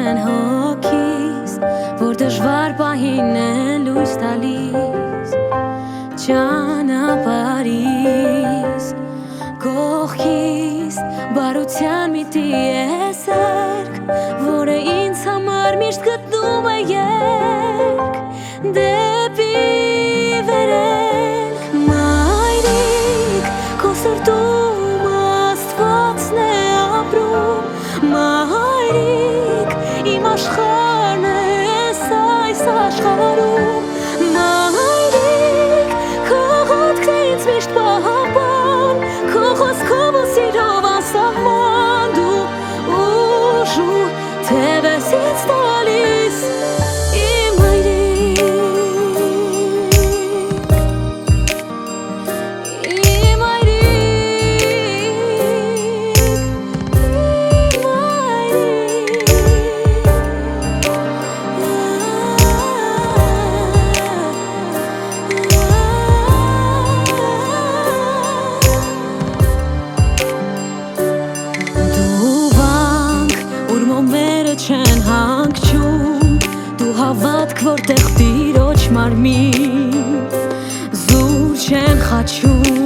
են հոգիս, որ դժվար պահին է լույս տալիս ճանապարհիս, կողքիս բարության մի տիեզերք, որը ինձ համար միշտ գտնում է երկ դեպի վերելք։ Մայրիկ, քո սրտում Աստվածն է ապրում, մայրիկ, իմ աշխարհն ես այս աշխարհում, մայրիկ, քո ոտքն է ինձ միշտ պահապան, քո խոսքով ու սիրով անսահման, դու ուժ ու թևես ինձ տալիս, իմ մայրիկ, իմ չեն հանգչում, դու հավատք, որտեղ տիրոջ մարմին զուր չեն խաչում,